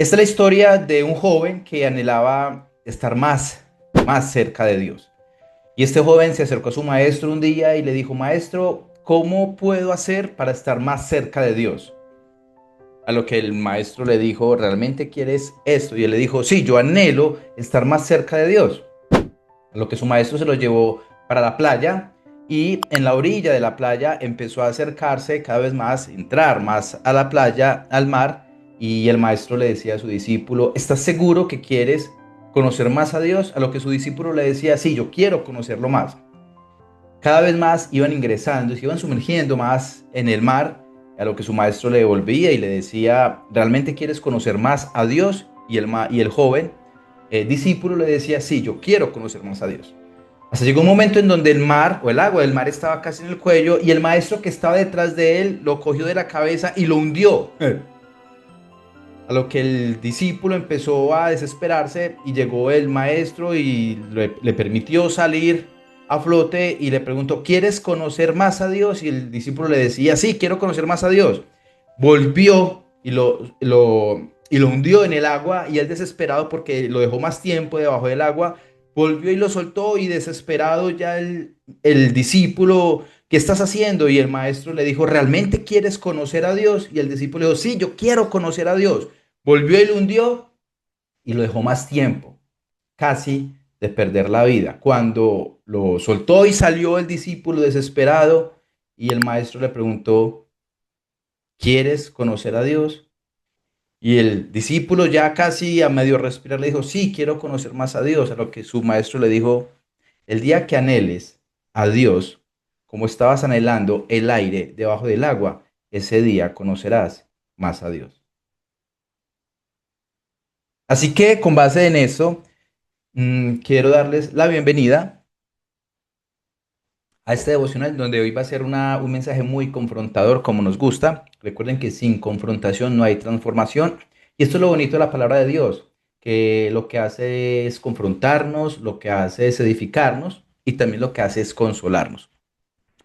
Esta es la historia de un joven que anhelaba estar más cerca de Dios. Y este joven se acercó a su maestro un día y le dijo: maestro, ¿cómo puedo hacer para estar más cerca de Dios? A lo que el maestro le dijo: ¿realmente quieres esto? Y él le dijo: sí, yo anhelo estar más cerca de Dios. A lo que su maestro se lo llevó para la playa, y en la orilla de la playa empezó a acercarse cada vez más, entrar más a la playa, al mar, y el maestro le decía a su discípulo: ¿estás seguro que quieres conocer más a Dios? A lo que su discípulo le decía: sí, yo quiero conocerlo más. Cada vez más iban ingresando, se iban sumergiendo más en el mar, a lo que su maestro le devolvía y le decía: ¿realmente quieres conocer más a Dios? Y el joven discípulo le decía: sí, yo quiero conocer más a Dios. Hasta llegó un momento en donde el mar o el agua del mar estaba casi en el cuello, y el maestro que estaba detrás de él lo cogió de la cabeza y lo hundió. A lo que el discípulo empezó a desesperarse, y llegó el maestro y le permitió salir a flote y le preguntó: ¿quieres conocer más a Dios? Y el discípulo le decía: sí, quiero conocer más a Dios. Volvió y lo hundió en el agua, y él, desesperado porque lo dejó más tiempo debajo del agua, volvió y lo soltó, y desesperado ya el discípulo: ¿qué estás haciendo? Y el maestro le dijo: ¿realmente quieres conocer a Dios? Y el discípulo dijo: sí, yo quiero conocer a Dios. Volvió y lo hundió y lo dejó más tiempo, casi de perder la vida. Cuando lo soltó y salió el discípulo desesperado, y el maestro le preguntó: ¿quieres conocer a Dios? Y el discípulo, ya casi a medio respirar, le dijo: sí, quiero conocer más a Dios. A lo que su maestro le dijo: el día que anheles a Dios como estabas anhelando el aire debajo del agua, ese día conocerás más a Dios. Así que, con base en eso, quiero darles la bienvenida a este devocional, donde hoy va a ser un mensaje muy confrontador, como nos gusta. Recuerden que sin confrontación no hay transformación. Y esto es lo bonito de la palabra de Dios, que lo que hace es confrontarnos, lo que hace es edificarnos, y también lo que hace es consolarnos.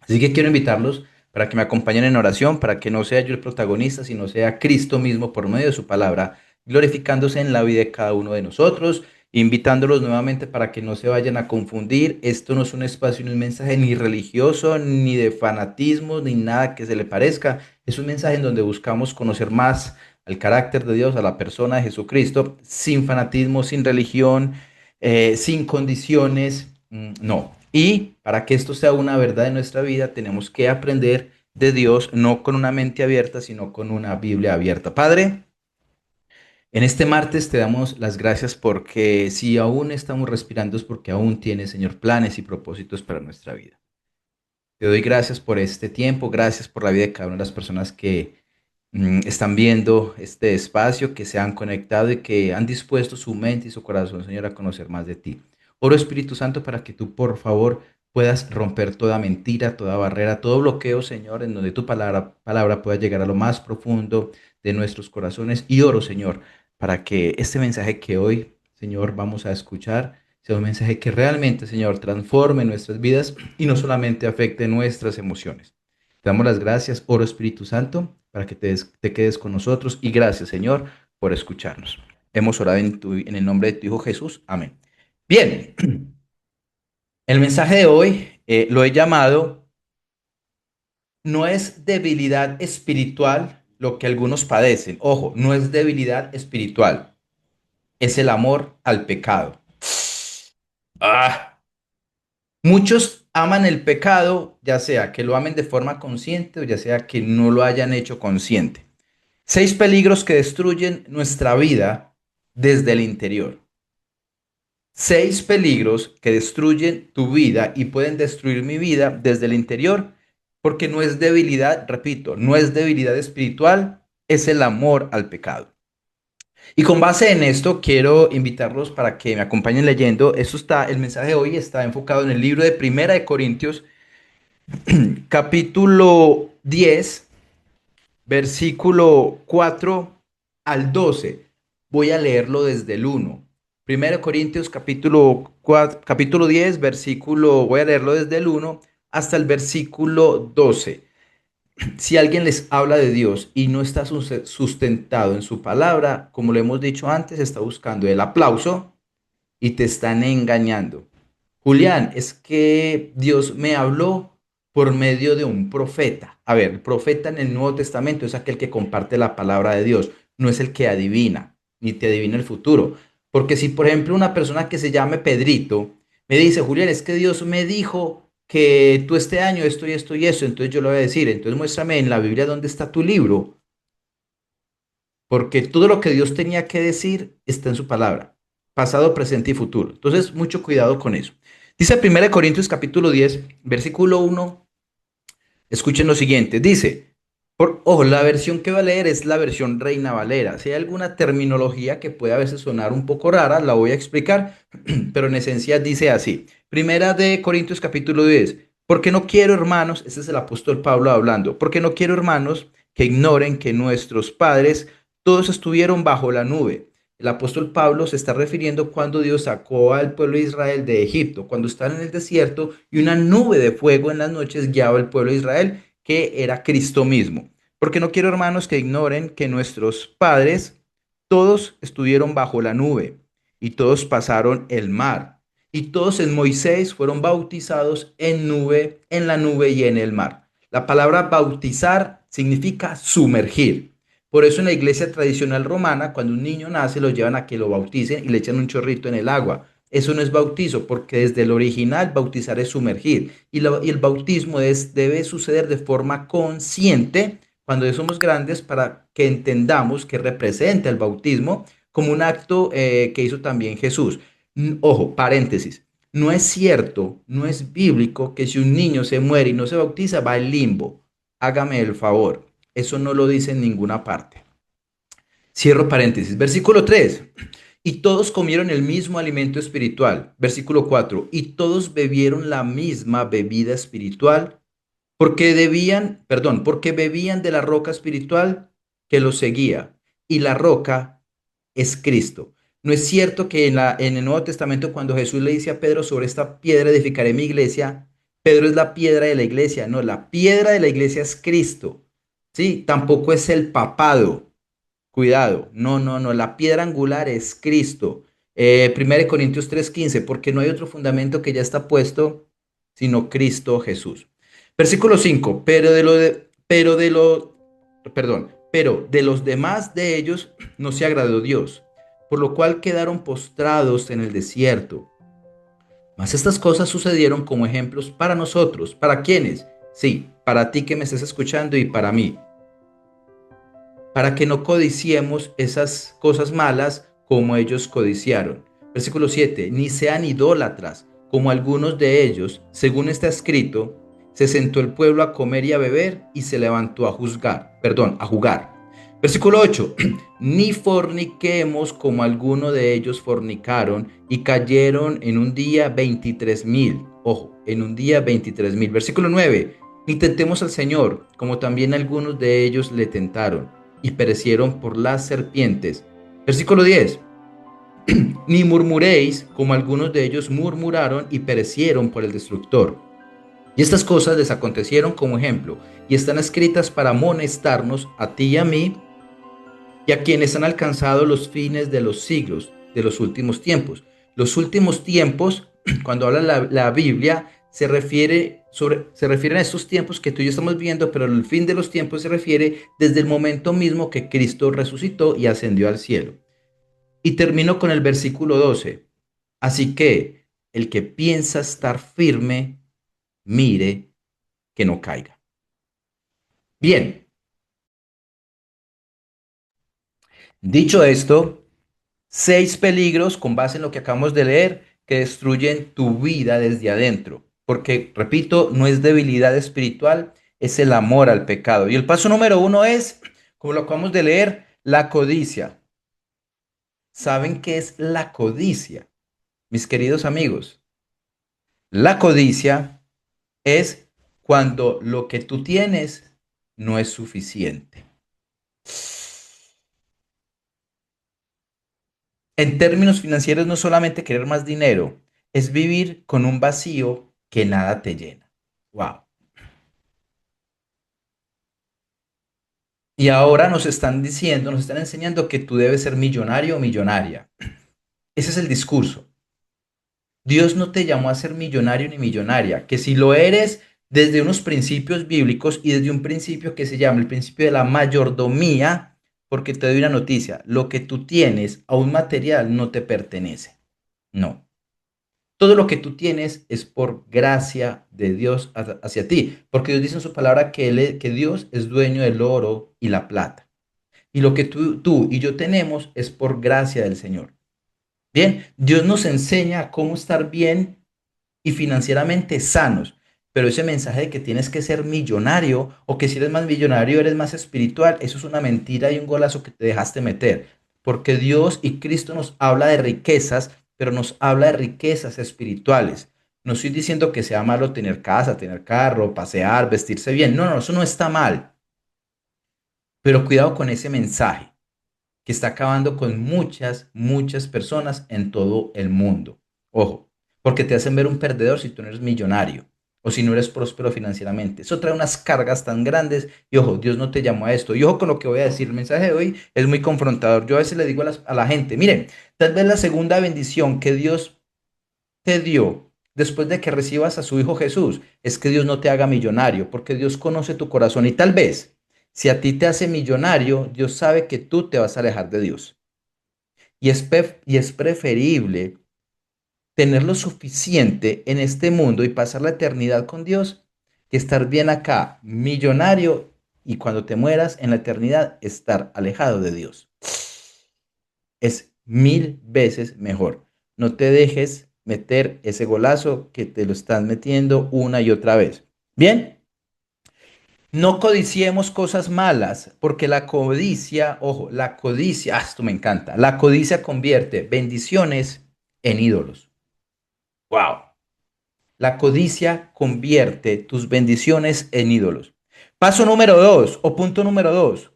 Así que quiero invitarlos para que me acompañen en oración, para que no sea yo el protagonista, sino sea Cristo mismo por medio de su palabra, glorificándose en la vida de cada uno de nosotros, invitándolos nuevamente para que no se vayan a confundir. Esto no es un espacio ni un mensaje ni religioso, ni de fanatismo, ni nada que se le parezca. Es un mensaje en donde buscamos conocer más al carácter de Dios, a la persona de Jesucristo, sin fanatismo, sin religión, sin condiciones, no. Y para que esto sea una verdad en nuestra vida, tenemos que aprender de Dios, no con una mente abierta, sino con una Biblia abierta. Padre, en este martes te damos las gracias, porque si aún estamos respirando es porque aún tienes, Señor, planes y propósitos para nuestra vida. Te doy gracias por este tiempo, gracias por la vida de cada una de las personas que están viendo este espacio, que se han conectado y que han dispuesto su mente y su corazón, Señor, a conocer más de ti. Oro, Espíritu Santo, para que tú, por favor, puedas romper toda mentira, toda barrera, todo bloqueo, Señor, en donde tu palabra pueda llegar a lo más profundo de nuestros corazones. Y oro, Señor, para que este mensaje que hoy, Señor, vamos a escuchar sea un mensaje que realmente, Señor, transforme nuestras vidas y no solamente afecte nuestras emociones. Te damos las gracias, oro, Espíritu Santo, para que te quedes con nosotros, y gracias, Señor, por escucharnos. Hemos orado en el nombre de tu Hijo Jesús. Amén. Bien, el mensaje de hoy lo he llamado: no es debilidad espiritual lo que algunos padecen. Ojo, no es debilidad espiritual, es el amor al pecado. Ah, Muchos aman el pecado, ya sea que lo amen de forma consciente o ya sea que no lo hayan hecho consciente. 6 peligros que destruyen nuestra vida desde el interior. 6 peligros que destruyen tu vida y pueden destruir mi vida desde el interior, porque no es debilidad, repito, no es debilidad espiritual, es el amor al pecado. Y con base en esto, quiero invitarlos para que me acompañen leyendo. El mensaje de hoy está enfocado en el libro de Primera de Corintios, capítulo 10, versículo 4 al 12. Voy a leerlo desde el 1. Primero Corintios capítulo 10, voy a leerlo desde el 1 hasta el versículo 12. Si alguien les habla de Dios y no está sustentado en su palabra, como lo hemos dicho antes, está buscando el aplauso y te están engañando. Julián, es que Dios me habló por medio de un profeta. A ver, el profeta en el Nuevo Testamento es aquel que comparte la palabra de Dios, no es el que adivina, ni te adivina el futuro. Porque si, por ejemplo, una persona que se llame Pedrito me dice, Julián, es que Dios me dijo que tú este año esto y esto y eso, entonces yo le voy a decir, entonces muéstrame en la Biblia dónde está tu libro, porque todo lo que Dios tenía que decir está en su palabra, pasado, presente y futuro. Entonces, mucho cuidado con eso. Dice 1 Corintios capítulo 10, versículo 1. Escuchen lo siguiente, dice, ojo, la versión que va a leer es la versión Reina Valera. Si hay alguna terminología que puede a veces sonar un poco rara, la voy a explicar, pero en esencia dice así. Primera de Corintios capítulo 10, porque no quiero, hermanos, este es el apóstol Pablo hablando, porque no quiero, hermanos, que ignoren que nuestros padres todos estuvieron bajo la nube. El apóstol Pablo se está refiriendo cuando Dios sacó al pueblo de Israel de Egipto, cuando estaban en el desierto y una nube de fuego en las noches guiaba al pueblo de Israel, que era Cristo mismo. Porque no quiero, hermanos, que ignoren que nuestros padres todos estuvieron bajo la nube y todos pasaron el mar y todos en Moisés fueron bautizados en nube, en la nube y en el mar. La palabra bautizar significa sumergir. Por eso en la iglesia tradicional romana, cuando un niño nace, lo llevan a que lo bauticen y le echan un chorrito en el agua. Eso no es bautizo, porque desde el original bautizar es sumergir. Y el bautismo debe suceder de forma consciente cuando ya somos grandes para que entendamos que representa el bautismo como un acto que hizo también Jesús. Ojo, paréntesis. No es cierto, no es bíblico que si un niño se muere y no se bautiza, va al limbo. Hágame el favor. Eso no lo dice en ninguna parte. Cierro paréntesis. Versículo 3. Y todos comieron el mismo alimento espiritual. Versículo 4. Y todos bebieron la misma bebida espiritual porque bebían de la roca espiritual que los seguía. Y la roca es Cristo. No es cierto que en el Nuevo Testamento, cuando Jesús le dice a Pedro, sobre esta piedra edificaré mi iglesia, Pedro es la piedra de la iglesia. No, la piedra de la iglesia es Cristo. Sí, tampoco es el papado. Cuidado, no, no, no, la piedra angular es Cristo. 1 Corintios 3:15, porque no hay otro fundamento que ya está puesto, sino Cristo Jesús. Versículo 5, pero de los demás de ellos no se agradó Dios, por lo cual quedaron postrados en el desierto. Mas estas cosas sucedieron como ejemplos para nosotros. ¿Para quiénes? Sí, para ti que me estás escuchando y para mí, para que no codiciemos esas cosas malas como ellos codiciaron. Versículo 7, ni sean idólatras, como algunos de ellos, según está escrito, se sentó el pueblo a comer y a beber y se levantó a jugar. Versículo 8, ni forniquemos como algunos de ellos fornicaron y cayeron en un día 23,000. Ojo, en un día 23,000. Versículo 9, ni tentemos al Señor, como también algunos de ellos le tentaron y perecieron por las serpientes. Versículo 10. Ni murmuréis como algunos de ellos murmuraron y perecieron por el destructor. Y estas cosas les acontecieron como ejemplo y están escritas para amonestarnos a ti y a mí y a quienes han alcanzado los fines de los siglos, de los últimos tiempos. Los últimos tiempos, cuando habla la Biblia, se refieren a estos tiempos que tú y yo estamos viendo, pero el fin de los tiempos se refiere desde el momento mismo que Cristo resucitó y ascendió al cielo. Y termino con el versículo 12. Así que el que piensa estar firme, mire que no caiga. Bien, dicho esto, 6 peligros con base en lo que acabamos de leer que destruyen tu vida desde adentro. Porque, repito, no es debilidad espiritual, es el amor al pecado. Y el paso número 1 es, como lo acabamos de leer, la codicia. ¿Saben qué es la codicia? Mis queridos amigos, la codicia es cuando lo que tú tienes no es suficiente. En términos financieros, no solamente querer más dinero, es vivir con un vacío que nada te llena. Wow. Y ahora nos están diciendo, nos están enseñando que tú debes ser millonario o millonaria. Ese es el discurso. Dios no te llamó a ser millonario ni millonaria, que si lo eres desde unos principios bíblicos y desde un principio que se llama el principio de la mayordomía, porque te doy una noticia, lo que tú tienes a un material no te pertenece. No. Todo lo que tú tienes es por gracia de Dios hacia ti, porque Dios dice en su palabra que, que Dios es dueño del oro y la plata. Y lo que tú y yo tenemos es por gracia del Señor. Bien, Dios nos enseña cómo estar bien y financieramente sanos, pero ese mensaje de que tienes que ser millonario o que si eres más millonario eres más espiritual, eso es una mentira y un golazo que te dejaste meter, porque Dios y Cristo nos habla de riquezas, pero nos habla de riquezas espirituales. No estoy diciendo que sea malo tener casa, tener carro, pasear, vestirse bien. No, no, eso no está mal. Pero cuidado con ese mensaje que está acabando con muchas, muchas personas en todo el mundo. Ojo, porque te hacen ver un perdedor si tú no eres millonario o si no eres próspero financieramente. Eso trae unas cargas tan grandes y ojo, Dios no te llamó a esto. Y ojo con lo que voy a decir, el mensaje de hoy es muy confrontador. Yo a veces le digo a la gente, miren, tal vez la segunda bendición que Dios te dio después de que recibas a su Hijo Jesús es que Dios no te haga millonario, porque Dios conoce tu corazón y tal vez si a ti te hace millonario, Dios sabe que tú te vas a alejar de Dios. Y es preferible tener lo suficiente en este mundo y pasar la eternidad con Dios que estar bien acá, millonario, y cuando te mueras en la eternidad, estar alejado de Dios. Es mil veces mejor. No te dejes meter ese golazo que te lo están metiendo una y otra vez. Bien, no codiciemos cosas malas, porque la codicia, ojo, la codicia, esto me encanta, la codicia convierte bendiciones en ídolos. Wow. La codicia convierte tus bendiciones en ídolos. Paso número dos, o punto número dos,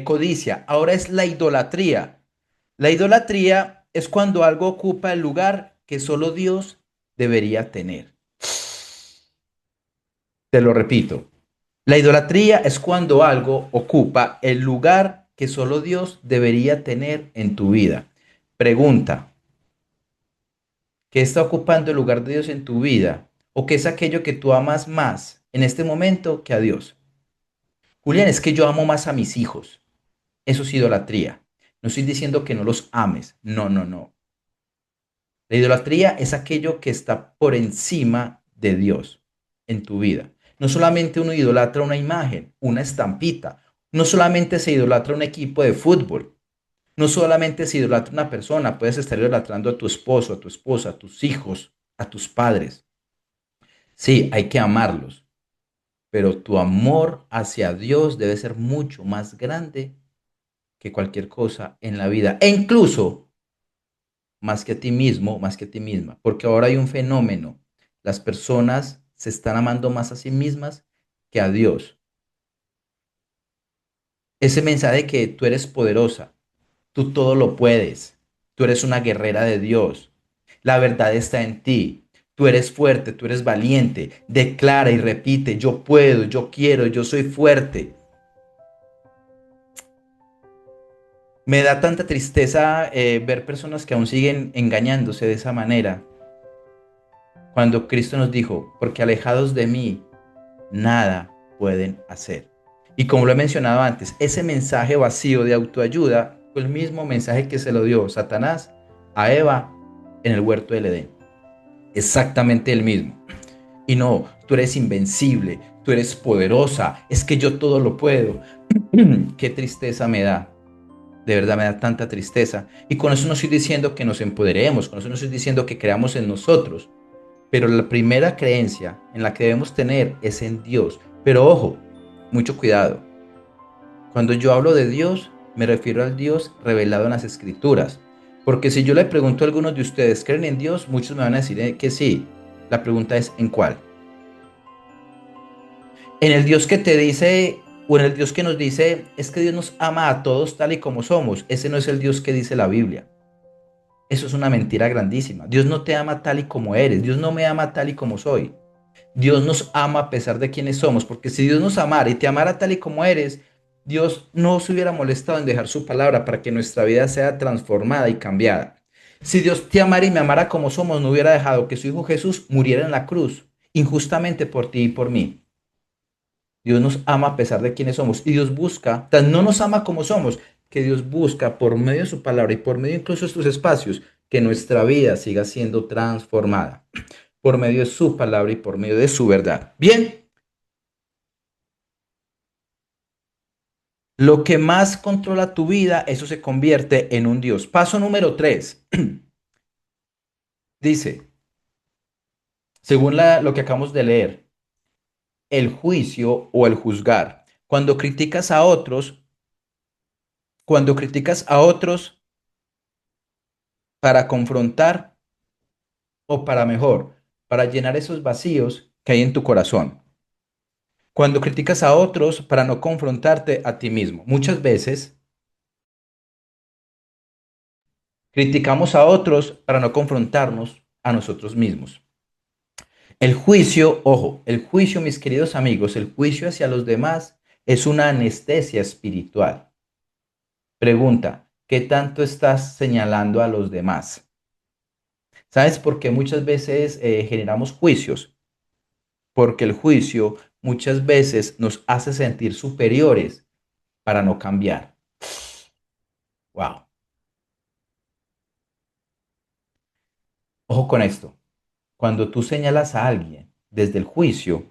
codicia. Ahora es la idolatría. La idolatría es cuando algo ocupa el lugar que solo Dios debería tener. Te lo repito. La idolatría es cuando algo ocupa el lugar que solo Dios debería tener en tu vida. Pregunta, ¿qué está ocupando el lugar de Dios en tu vida? ¿O qué es aquello que tú amas más en este momento que a Dios? Julián, es que yo amo más a mis hijos. Eso es idolatría. No estoy diciendo que no los ames. No, no, no. La idolatría es aquello que está por encima de Dios en tu vida. No solamente uno idolatra una imagen, una estampita. No solamente se idolatra un equipo de fútbol. No solamente se idolatra una persona. Puedes estar idolatrando a tu esposo, a tu esposa, a tus hijos, a tus padres. Sí, hay que amarlos, pero tu amor hacia Dios debe ser mucho más grande que cualquier cosa en la vida. E incluso más que a ti mismo, más que a ti misma, porque ahora hay un fenómeno. Las personas se están amando más a sí mismas que a Dios. Ese mensaje de que tú eres poderosa, tú todo lo puedes, tú eres una guerrera de Dios, la verdad está en ti, tú eres fuerte, tú eres valiente, declara y repite, yo puedo, yo quiero, yo soy fuerte. Me da tanta tristeza ver personas que aún siguen engañándose de esa manera, cuando Cristo nos dijo, porque alejados de mí, nada pueden hacer. Y como lo he mencionado antes, ese mensaje vacío de autoayuda fue el mismo mensaje que se lo dio Satanás a Eva en el huerto del Edén. Exactamente el mismo. Y no, tú eres invencible, tú eres poderosa, es que yo todo lo puedo. Qué tristeza me da. De verdad me da tanta tristeza. Y con eso no estoy diciendo que nos empoderemos, con eso no estoy diciendo que creamos en nosotros. Pero la primera creencia en la que debemos tener es en Dios. Pero ojo, mucho cuidado. Cuando yo hablo de Dios, me refiero al Dios revelado en las Escrituras. Porque si yo le pregunto a algunos de ustedes, ¿creen en Dios? Muchos me van a decir que sí. La pregunta es, ¿en cuál? En el Dios que te dice, o en el Dios que nos dice, es que Dios nos ama a todos tal y como somos. Ese no es el Dios que dice la Biblia. Eso es una mentira grandísima. Dios no te ama tal y como eres. Dios no me ama tal y como soy. Dios nos ama a pesar de quienes somos, porque si Dios nos amara y te amara tal y como eres, Dios no se hubiera molestado en dejar su palabra para que nuestra vida sea transformada y cambiada. Si Dios te amara y me amara como somos, no hubiera dejado que su Hijo Jesús muriera en la cruz, injustamente por ti y por mí. Dios nos ama a pesar de quienes somos y Dios busca, tan no nos ama como somos, que Dios busca por medio de su palabra y por medio incluso de estos espacios que nuestra vida siga siendo transformada por medio de su palabra y por medio de su verdad. Bien, lo que más controla tu vida, eso se convierte en un Dios. Paso número 3. Dice, según lo que acabamos de leer, el juicio o el juzgar. Cuando criticas a otros para confrontar o para mejor, para llenar esos vacíos que hay en tu corazón. Cuando criticas a otros para no confrontarte a ti mismo. Muchas veces criticamos a otros para no confrontarnos a nosotros mismos. El juicio, ojo, el juicio, mis queridos amigos, el juicio hacia los demás es una anestesia espiritual. Pregunta, ¿qué tanto estás señalando a los demás? ¿Sabes por qué muchas veces generamos juicios? Porque el juicio muchas veces nos hace sentir superiores para no cambiar. Wow. Ojo con esto. Cuando tú señalas a alguien desde el juicio,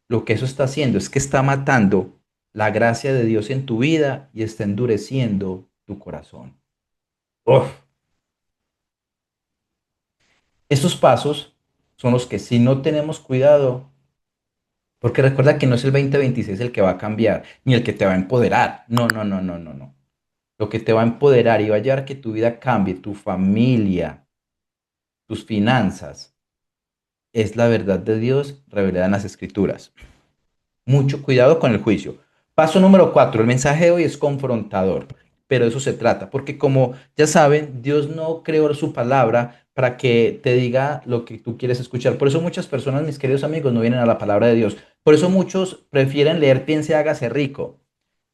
lo que eso está haciendo es que está matando la gracia de Dios en tu vida y está endureciendo tu corazón. Uf. Estos pasos son los que si no tenemos cuidado, porque recuerda que no es el 2026 el que va a cambiar, ni el que te va a empoderar. No, no, no, no, no, no. Lo que te va a empoderar y va a llevar a que tu vida cambie, tu familia, tus finanzas, es la verdad de Dios revelada en las Escrituras. Mucho cuidado con el juicio. Paso número 4. El mensaje de hoy es confrontador, pero de eso se trata, porque como ya saben, Dios no creó su palabra para que te diga lo que tú quieres escuchar. Por eso muchas personas, mis queridos amigos, no vienen a la palabra de Dios. Por eso muchos prefieren leer Piense, hágase rico.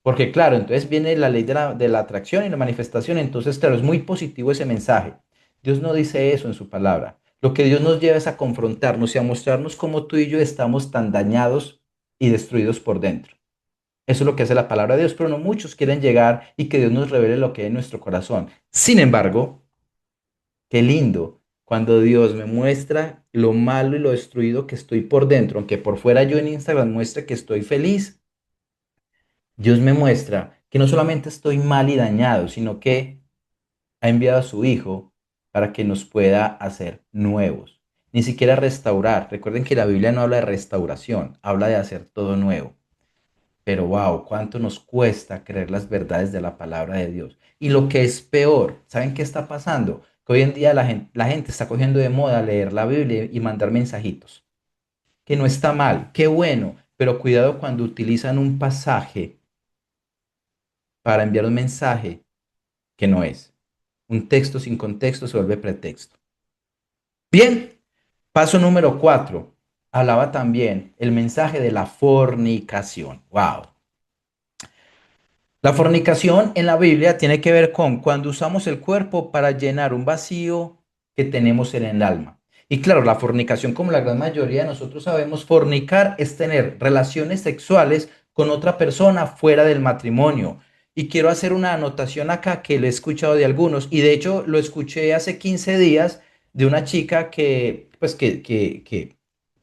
Porque claro, entonces viene la ley de la atracción y la manifestación. Entonces, claro, es muy positivo ese mensaje. Dios no dice eso en su palabra. Lo que Dios nos lleva es a confrontarnos y a mostrarnos cómo tú y yo estamos tan dañados y destruidos por dentro. Eso es lo que hace la palabra de Dios, pero no muchos quieren llegar y que Dios nos revele lo que hay en nuestro corazón. Sin embargo, qué lindo cuando Dios me muestra lo malo y lo destruido que estoy por dentro, aunque por fuera yo en Instagram muestre que estoy feliz. Dios me muestra que no solamente estoy mal y dañado, sino que ha enviado a su Hijo para que nos pueda hacer nuevos. Ni siquiera restaurar. Recuerden que la Biblia no habla de restauración, habla de hacer todo nuevo. Pero wow, cuánto nos cuesta creer las verdades de la palabra de Dios. Y lo que es peor, ¿saben qué está pasando? Que hoy en día la gente está cogiendo de moda leer la Biblia y mandar mensajitos. Que no está mal, qué bueno, pero cuidado cuando utilizan un pasaje para enviar un mensaje que no es. Un texto sin contexto se vuelve pretexto. Bien, paso número 4. Hablaba también el mensaje de la fornicación. Wow. La fornicación en la Biblia tiene que ver con cuando usamos el cuerpo para llenar un vacío que tenemos en el alma. Y claro, la fornicación, como la gran mayoría de nosotros sabemos, fornicar es tener relaciones sexuales con otra persona fuera del matrimonio. Y quiero hacer una anotación acá que lo he escuchado de algunos, y de hecho lo escuché hace 15 días de una chica que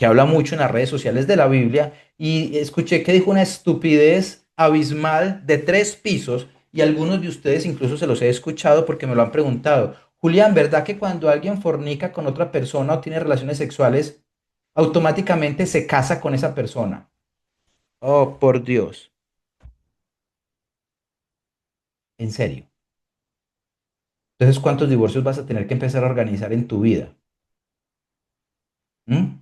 habla mucho en las redes sociales de la Biblia, y escuché que dijo una estupidez abismal de 3 pisos, y algunos de ustedes incluso se los he escuchado porque me lo han preguntado. Julián, ¿verdad que cuando alguien fornica con otra persona o tiene relaciones sexuales, automáticamente se casa con esa persona? Oh, por Dios. En serio. Entonces, ¿cuántos divorcios vas a tener que empezar a organizar en tu vida? ¿Mm?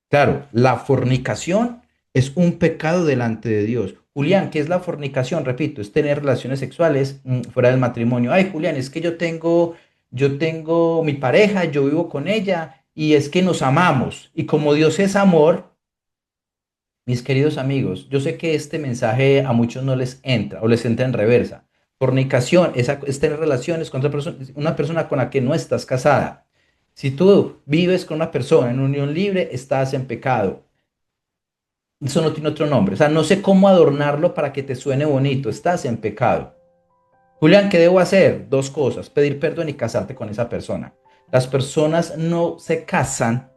Claro, la fornicación es un pecado delante de Dios. Julián, ¿qué es la fornicación? Repito, es tener relaciones sexuales fuera del matrimonio. Ay, Julián, es que yo tengo mi pareja, yo vivo con ella y es que nos amamos. Y como Dios es amor, mis queridos amigos, yo sé que este mensaje a muchos no les entra o les entra en reversa. Fornicación es tener relaciones con otra persona, una persona con la que no estás casada. Si tú vives con una persona en unión libre, estás en pecado. Eso no tiene otro nombre. O sea, no sé cómo adornarlo para que te suene bonito. Estás en pecado. Julián, ¿qué debo hacer? Dos cosas: pedir perdón y casarte con esa persona. Las personas no se casan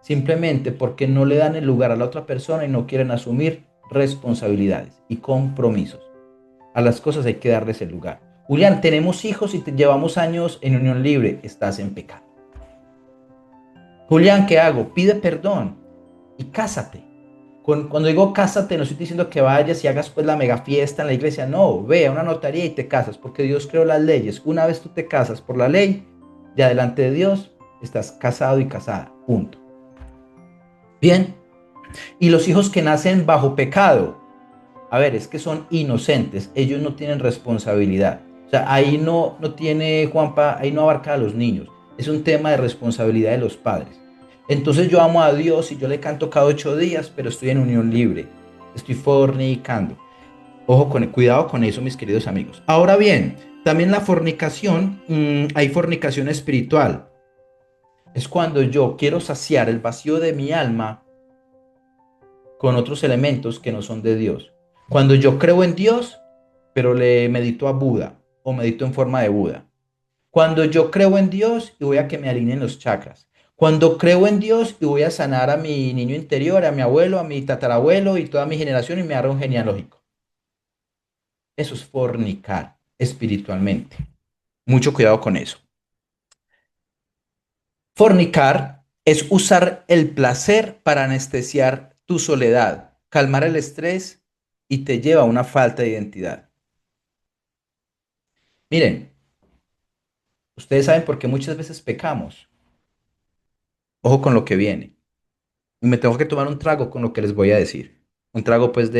simplemente porque no le dan el lugar a la otra persona y no quieren asumir responsabilidades y compromisos. A las cosas hay que darles el lugar. Julián, tenemos hijos y te llevamos años en unión libre. Estás en pecado. Julián, ¿qué hago? Pide perdón y cásate. Cuando digo cásate, no estoy diciendo que vayas y hagas pues la mega fiesta en la iglesia. No, ve a una notaría y te casas, porque Dios creó las leyes. Una vez tú te casas por la ley, ya delante de Dios estás casado y casada. Punto. Bien. Y los hijos que nacen bajo pecado, a ver, es que son inocentes. Ellos no tienen responsabilidad. O sea, ahí no tiene Juanpa, ahí no abarca a los niños. Es un tema de responsabilidad de los padres. Entonces yo amo a Dios y yo le canto cada 8 días, pero estoy en unión libre. Estoy fornicando. Ojo cuidado con eso, mis queridos amigos. Ahora bien, también la fornicación, hay fornicación espiritual. Es cuando yo quiero saciar el vacío de mi alma con otros elementos que no son de Dios. Cuando yo creo en Dios, pero le medito a Buda o medito en forma de Buda. Cuando yo creo en Dios y voy a que me alineen los chakras. Cuando creo en Dios y voy a sanar a mi niño interior, a mi abuelo, a mi tatarabuelo y toda mi generación y me hará un genealógico. Eso es fornicar espiritualmente. Mucho cuidado con eso. Fornicar es usar el placer para anestesiar tu soledad, calmar el estrés y te lleva a una falta de identidad. Miren, ustedes saben por qué muchas veces pecamos. Ojo con lo que viene. Y me tengo que tomar un trago con lo que les voy a decir. Un trago pues,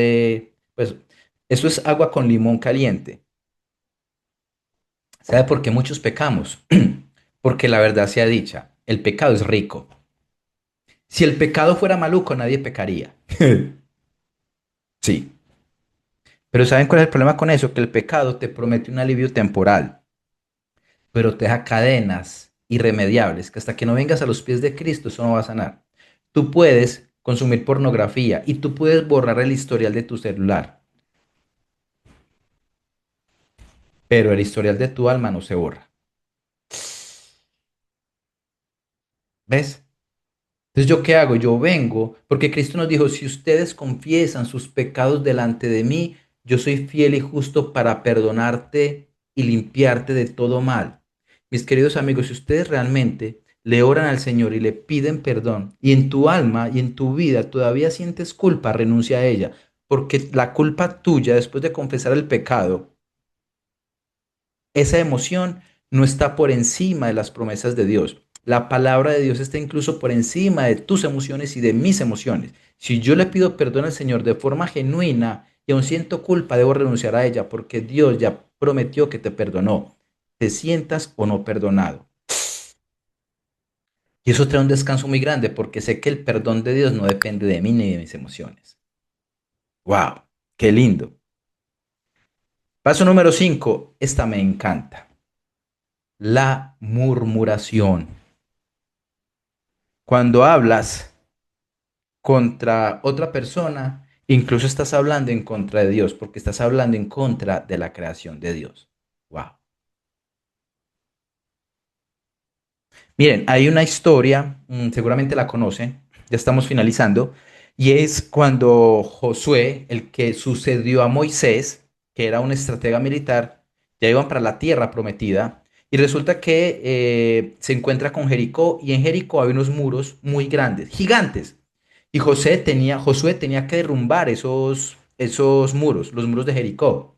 eso es agua con limón caliente. ¿Sabe por qué muchos pecamos? Porque la verdad sea dicha, el pecado es rico. Si el pecado fuera maluco, nadie pecaría. Sí. Pero ¿saben cuál es el problema con eso? Que el pecado te promete un alivio temporal, pero te deja cadenas irremediables que hasta que no vengas a los pies de Cristo eso no va a sanar. Tú puedes consumir pornografía y tú puedes borrar el historial de tu celular, pero el historial de tu alma no se borra. ¿Ves? Entonces, ¿yo qué hago? Yo vengo, porque Cristo nos dijo, si ustedes confiesan sus pecados delante de mí, yo soy fiel y justo para perdonarte y limpiarte de todo mal. Mis queridos amigos, si ustedes realmente le oran al Señor y le piden perdón, y en tu alma y en tu vida todavía sientes culpa, renuncia a ella, porque la culpa tuya después de confesar el pecado, esa emoción no está por encima de las promesas de Dios. La palabra de Dios está incluso por encima de tus emociones y de mis emociones. Si yo le pido perdón al Señor de forma genuina y aún siento culpa, debo renunciar a ella porque Dios ya prometió que te perdonó, te sientas o no perdonado. Y eso trae un descanso muy grande porque sé que el perdón de Dios no depende de mí ni de mis emociones. ¡Wow! ¡Qué lindo! Paso número 5. Esta me encanta. La murmuración. Cuando hablas contra otra persona, incluso estás hablando en contra de Dios, porque estás hablando en contra de la creación de Dios. Wow. Miren, hay una historia, seguramente la conocen, ya estamos finalizando, y es cuando Josué, el que sucedió a Moisés, que era un estratega militar, ya iban para la tierra prometida, y resulta que se encuentra con Jericó, y en Jericó hay unos muros muy grandes, gigantes, y Josué tenía que derrumbar esos muros, los muros de Jericó.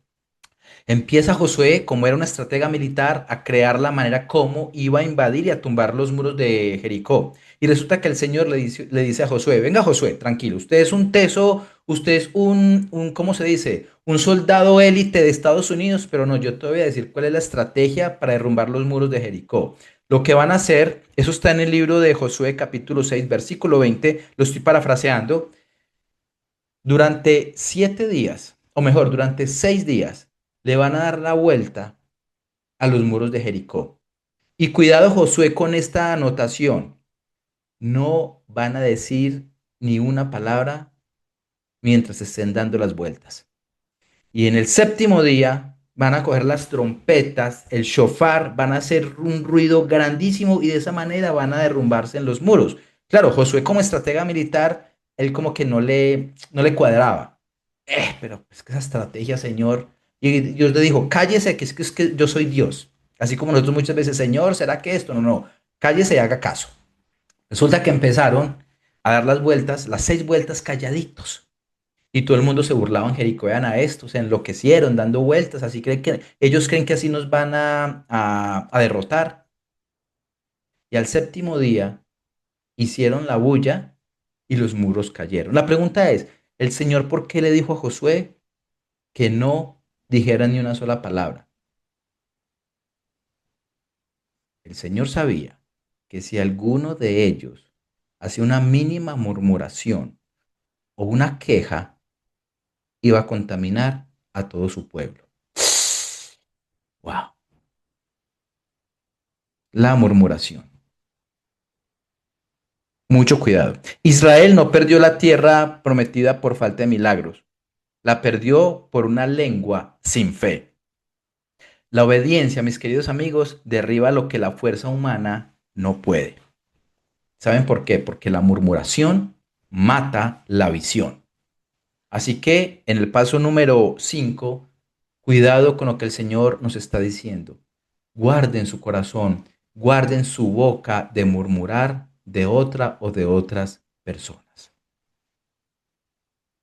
Empieza Josué, como era una estratega militar, a crear la manera como iba a invadir y a tumbar los muros de Jericó. Y resulta que el Señor le dice a Josué, venga Josué, tranquilo, usted es un teso, usted es ¿cómo se dice? Un soldado élite de Estados Unidos, pero no, yo te voy a decir cuál es la estrategia para derrumbar los muros de Jericó. Lo que van a hacer, eso está en el libro de Josué capítulo 6 versículo 20, lo estoy parafraseando, durante 7 días, o mejor, durante 6 días, le van a dar la vuelta a los muros de Jericó. Y cuidado, Josué, con esta anotación. No van a decir ni una palabra mientras estén dando las vueltas. Y en el séptimo día van a coger las trompetas, el shofar, van a hacer un ruido grandísimo y de esa manera van a derrumbarse en los muros. Claro, Josué como estratega militar, él como que no le cuadraba. Pero es que esa estrategia, Señor. Y Dios le dijo, cállese, que yo soy Dios. Así como nosotros muchas veces, Señor, ¿será que esto? No, no, cállese y haga caso. Resulta que empezaron a dar las vueltas, las 6 vueltas calladitos. Y todo el mundo se burlaba en Jericó, vean a esto, se enloquecieron dando vueltas, así creen que ellos creen que así nos van a derrotar. Y al séptimo día hicieron la bulla y los muros cayeron. La pregunta es, ¿el Señor por qué le dijo a Josué que no dijera ni una sola palabra? El Señor sabía que si alguno de ellos hacía una mínima murmuración o una queja, iba a contaminar a todo su pueblo. Wow, la murmuración. Mucho cuidado. Israel no perdió la tierra prometida por falta de milagros. La perdió por una lengua sin fe. La obediencia, mis queridos amigos, derriba lo que la fuerza humana no puede. ¿Saben por qué? Porque la murmuración mata la visión. Así que en el paso número 5, cuidado con lo que el Señor nos está diciendo. Guarden su corazón, guarden su boca de murmurar de otra o de otras personas.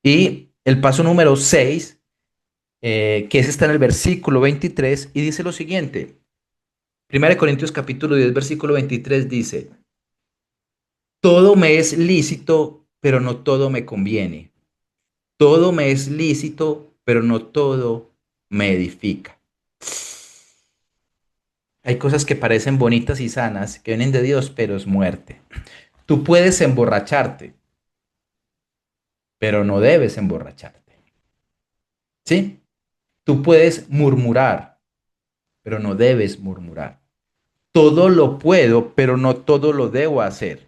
Y el paso número 6, que ese está en el versículo 23, y dice lo siguiente. 1 Corintios capítulo 10, versículo 23 dice, todo me es lícito, pero no todo me conviene. Todo me es lícito, pero no todo me edifica. Hay cosas que parecen bonitas y sanas, que vienen de Dios, pero es muerte. Tú puedes emborracharte, pero no debes emborracharte. ¿Sí? Tú puedes murmurar, pero no debes murmurar. Todo lo puedo, pero no todo lo debo hacer.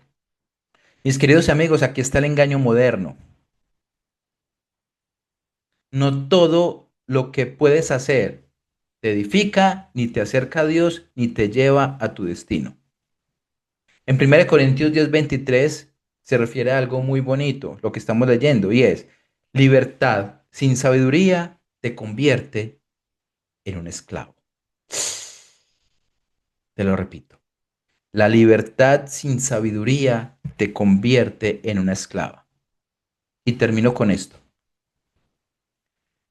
Mis queridos amigos, aquí está el engaño moderno. No todo lo que puedes hacer te edifica, ni te acerca a Dios, ni te lleva a tu destino. En 1 Corintios 10:23 se refiere a algo muy bonito, lo que estamos leyendo, y es, libertad sin sabiduría te convierte en un esclavo. Te lo repito, la libertad sin sabiduría te convierte en una esclava. Y termino con esto.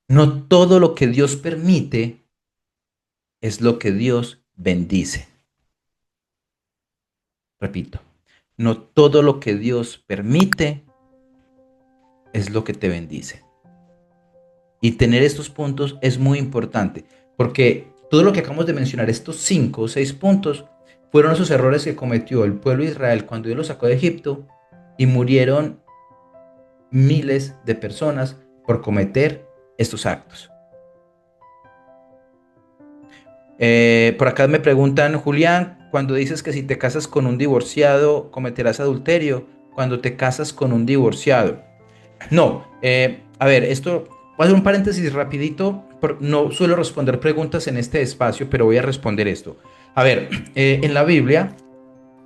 No todo lo que Dios permite es lo que Dios bendice. Repito, no todo lo que Dios permite es lo que te bendice. Y tener estos puntos es muy importante, porque todo lo que acabamos de mencionar, estos 5 o 6 puntos, fueron esos errores que cometió el pueblo de Israel cuando Dios los sacó de Egipto y murieron miles de personas por cometer estos actos. Por acá me preguntan, Julián, cuando dices que si te casas con un divorciado cometerás adulterio, cuando te casas con un divorciado. No, a ver, esto, voy a hacer un paréntesis rapidito, no suelo responder preguntas en este espacio, pero voy a responder esto. A ver, en la Biblia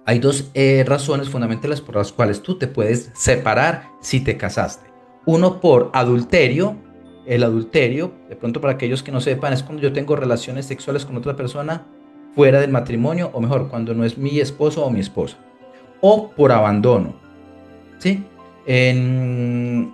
hay dos razones fundamentales por las cuales tú te puedes separar si te casaste. Uno por adulterio. El adulterio, de pronto para aquellos que no sepan, es cuando yo tengo relaciones sexuales con otra persona fuera del matrimonio, o mejor, cuando no es mi esposo o mi esposa. O por abandono, ¿sí? En,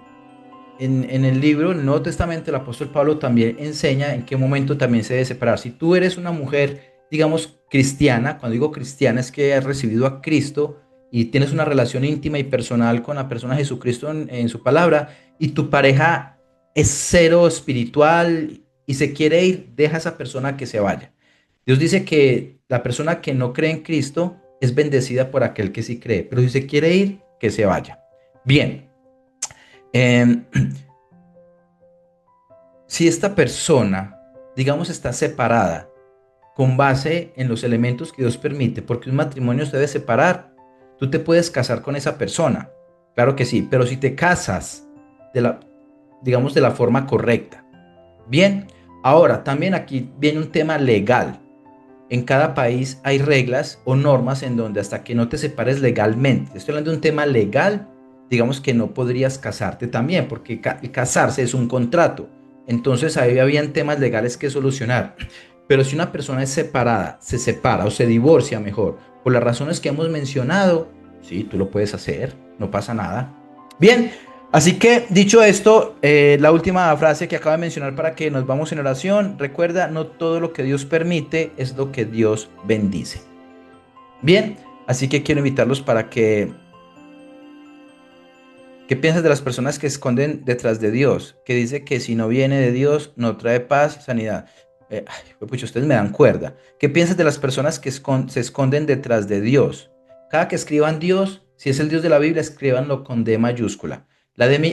en el libro, en el Nuevo Testamento, el apóstol Pablo también enseña en qué momento también se debe separar. Si tú eres una mujer, digamos, cristiana, cuando digo cristiana es que has recibido a Cristo y tienes una relación íntima y personal con la persona de Jesucristo en su palabra, y tu pareja es cero espiritual y se quiere ir, deja a esa persona que se vaya. Dios dice que la persona que no cree en Cristo es bendecida por aquel que sí cree, pero si se quiere ir, que se vaya. Bien, eh, si esta persona, digamos, está separada con base en los elementos que Dios permite, porque un matrimonio se debe separar, tú te puedes casar con esa persona, claro que sí, pero si te casas de la, digamos, de la forma correcta. Bien, ahora también aquí viene un tema legal. En cada país hay reglas o normas en donde hasta que no te separes legalmente, estoy hablando de un tema legal, digamos que no podrías casarte también, porque casarse es un contrato. Entonces ahí habían temas legales que solucionar. Pero si una persona es separada, se separa o se divorcia mejor, por las razones que hemos mencionado, sí, tú lo puedes hacer, no pasa nada. Bien, así que dicho esto, la última frase que acabo de mencionar para que nos vamos en oración, recuerda, no todo lo que Dios permite es lo que Dios bendice. Bien, así que quiero invitarlos para que, ¿qué piensas de las personas que esconden detrás de Dios? Que dice que si no viene de Dios, no trae paz y sanidad. Pucha, ustedes me dan cuerda. ¿Qué piensas de las personas que se esconden detrás de Dios? Cada que escriban Dios, si es el Dios de la Biblia, escríbanlo con D mayúscula.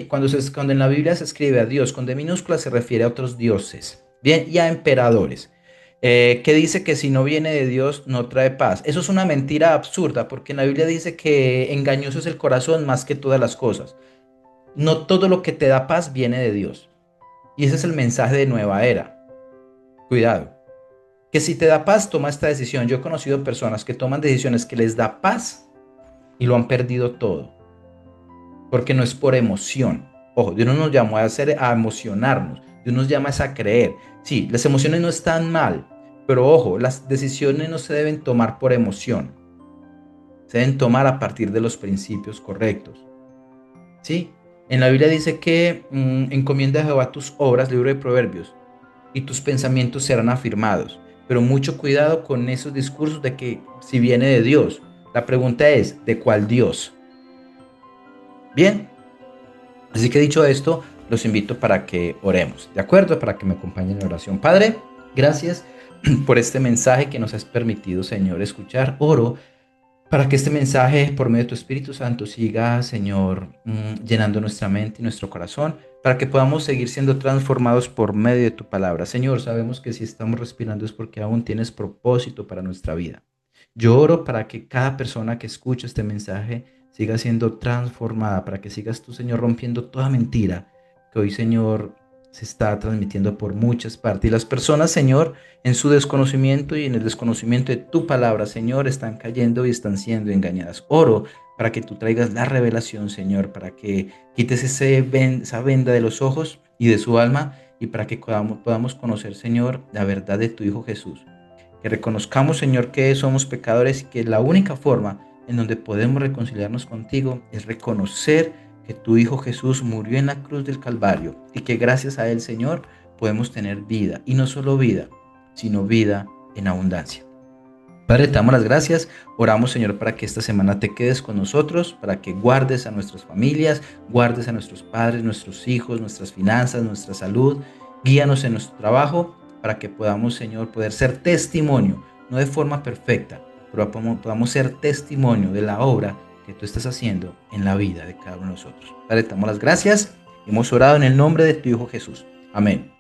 Cuando se esconde en la Biblia se escribe a Dios con D minúscula, se refiere a otros dioses. Bien, y a emperadores. Que dice que si no viene de Dios no trae paz. Eso es una mentira absurda porque en la Biblia dice que engañoso es el corazón más que todas las cosas. No todo lo que te da paz viene de Dios. Y ese es el mensaje de nueva era. Cuidado. Que si te da paz, toma esta decisión. Yo he conocido personas que toman decisiones que les da paz y lo han perdido todo. Porque no es por emoción. Ojo, Dios no nos llamó a emocionarnos. Dios nos llama a creer. Sí, las emociones no están mal. Pero ojo, las decisiones no se deben tomar por emoción. Se deben tomar a partir de los principios correctos. Sí, en la Biblia dice que encomienda a Jehová tus obras, libro de Proverbios, y tus pensamientos serán afirmados. Pero mucho cuidado con esos discursos de que si viene de Dios. La pregunta es, ¿de cuál Dios? Bien, así que dicho esto, los invito para que oremos, ¿de acuerdo? Para que me acompañen en oración. Padre, gracias por este mensaje que nos has permitido, Señor, escuchar. Oro para que este mensaje, por medio de tu Espíritu Santo, siga, Señor, llenando nuestra mente y nuestro corazón, para que podamos seguir siendo transformados por medio de tu palabra. Señor, sabemos que si estamos respirando es porque aún tienes propósito para nuestra vida. Yo oro para que cada persona que escuche este mensaje siga siendo transformada, para que sigas tú, Señor, rompiendo toda mentira que hoy, Señor, se está transmitiendo por muchas partes. Y las personas, Señor, en su desconocimiento y en el desconocimiento de tu palabra, Señor, están cayendo y están siendo engañadas. Oro para que tú traigas la revelación, Señor, para que quites esa venda de los ojos y de su alma y para que podamos conocer, Señor, la verdad de tu Hijo Jesús. Que reconozcamos, Señor, que somos pecadores y que la única forma en donde podemos reconciliarnos contigo es reconocer que tu Hijo Jesús murió en la cruz del Calvario y que gracias a Él, Señor, podemos tener vida. Y no solo vida, sino vida en abundancia. Padre, te damos las gracias. Oramos, Señor, para que esta semana te quedes con nosotros, para que guardes a nuestras familias, guardes a nuestros padres, nuestros hijos, nuestras finanzas, nuestra salud. Guíanos en nuestro trabajo para que podamos, Señor, poder ser testimonio, no de forma perfecta, pero podamos ser testimonio de la obra que tú estás haciendo en la vida de cada uno de nosotros. Padre, te damos las gracias. Hemos orado en el nombre de tu Hijo Jesús. Amén.